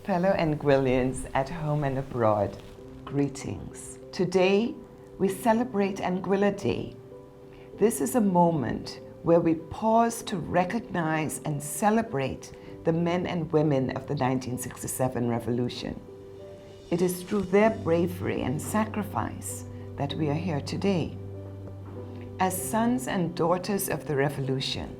Fellow Anguillians at home and abroad, greetings. Today, we celebrate Anguilla Day. This is a moment where we pause to recognize and celebrate the men and women of the 1967 revolution. It is through their bravery and sacrifice that we are here today. As sons and daughters of the revolution,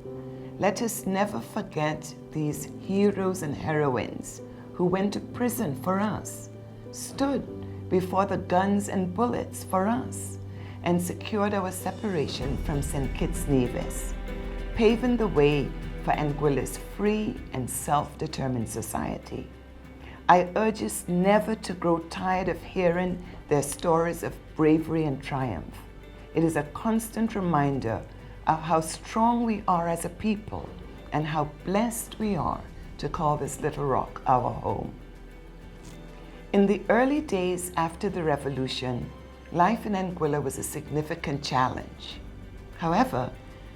let us never forget these heroes and heroines who went to prison for us, stood before the guns and bullets for us, and secured our separation from St. Kitts Nevis, paving the way for Anguilla's free and self-determined society. I urge us never to grow tired of hearing their stories of bravery and triumph. It is a constant reminder of how strong we are as a people and how blessed we are to call this little rock our home. In the early days after the revolution, life in Anguilla was a significant challenge. However,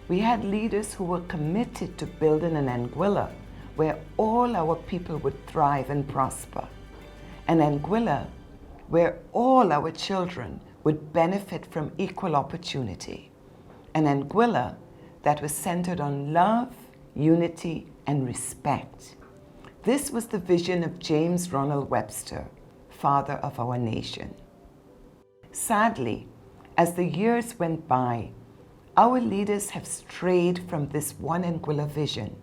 we had leaders who were committed to building an Anguilla where all our people would thrive and prosper, an Anguilla where all our children would benefit from equal opportunity, an Anguilla that was centered on love, unity, and respect. This was the vision of James Ronald Webster, father of our nation. Sadly, as the years went by, our leaders have strayed from this One Anguilla vision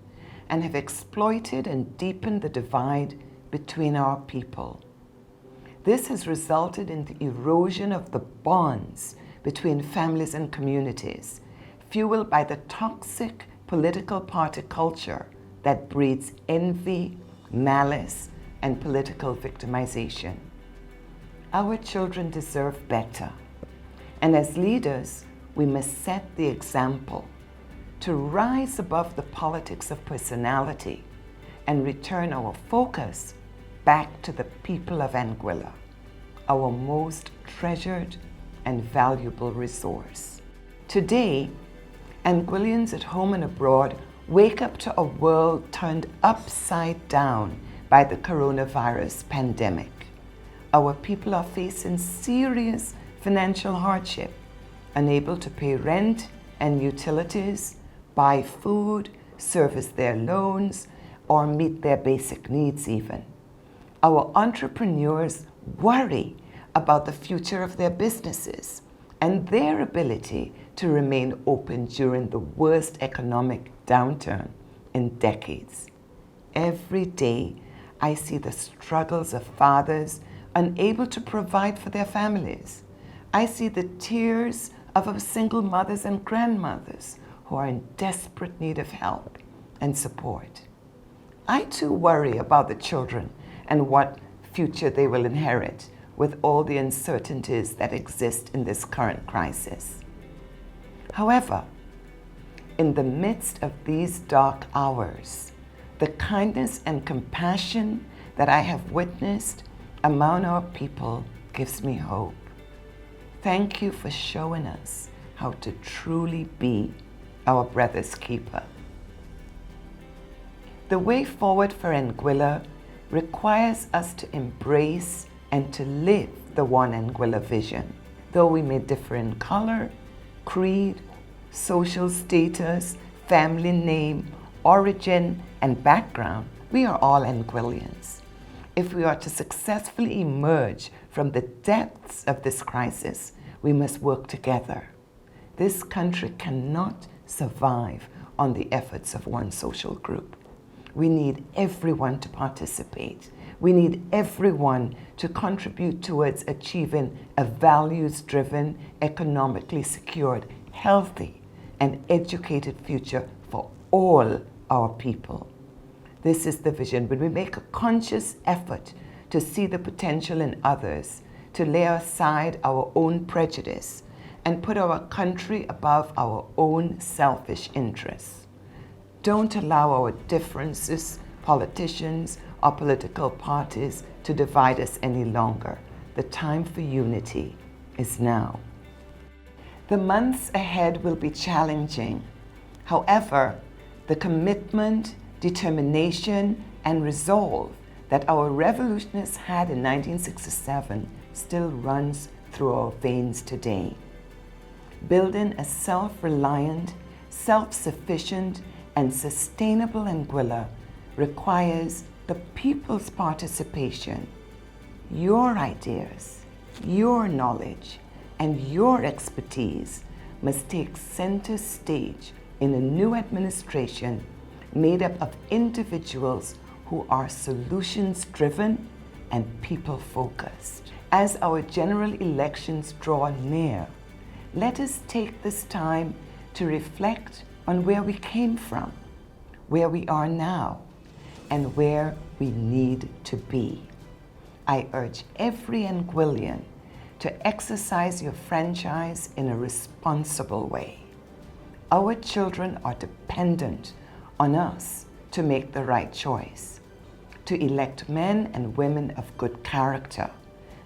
and have exploited and deepened the divide between our people. This has resulted in the erosion of the bonds between families and communities, fueled by the toxic political party culture that breeds envy, malice, and political victimization. Our children deserve better, and as leaders, we must set the example to rise above the politics of personality and return our focus back to the people of Anguilla, our most treasured and valuable resource. Today, Anguillians at home and abroad wake up to a world turned upside down by the coronavirus pandemic. Our people are facing serious financial hardship, unable to pay rent and utilities, buy food, service their loans, or meet their basic needs even. Our entrepreneurs worry about the future of their businesses and their ability to remain open during the worst economic downturn in decades. Every day, I see the struggles of fathers unable to provide for their families. I see the tears of our single mothers and grandmothers who are in desperate need of help and support. I too worry about the children and what future they will inherit with all the uncertainties that exist in this current crisis. However, in the midst of these dark hours, the kindness and compassion that I have witnessed among our people gives me hope. Thank you for showing us how to truly be our brother's keeper. The way forward for Anguilla requires us to embrace and to live the One Anguilla vision. Though we may differ in color, creed, social status, family name, origin, and background, we are all Anguillians. If we are to successfully emerge from the depths of this crisis, we must work together. This country cannot survive on the efforts of one social group. We need everyone to participate. We need everyone to contribute towards achieving a values-driven, economically secured, healthy, and educated future for all our people. This is the vision. When we make a conscious effort to see the potential in others, to lay aside our own prejudice, and put our country above our own selfish interests. Don't allow our differences, politicians, or political parties to divide us any longer. The time for unity is now. The months ahead will be challenging. However, the commitment, determination, and resolve that our revolutionists had in 1967 still runs through our veins today. Building a self-reliant, self-sufficient, and sustainable Anguilla requires the people's participation. Your ideas, your knowledge, and your expertise must take center stage in a new administration made up of individuals who are solutions-driven and people-focused. As our general elections draw near, let us take this time to reflect on where we came from, where we are now, and where we need to be. I urge every Anguillian to exercise your franchise in a responsible way. Our children are dependent on us to make the right choice, to elect men and women of good character,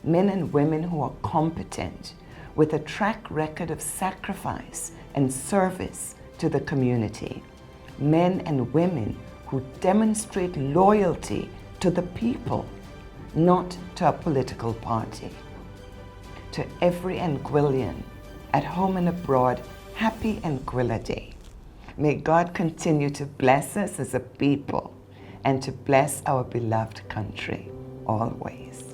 men and women who are competent, with a track record of sacrifice and service to the community, men and women who demonstrate loyalty to the people, not to a political party. To every Anguillian, at home and abroad, happy Anguilla Day. May God continue to bless us as a people and to bless our beloved country always.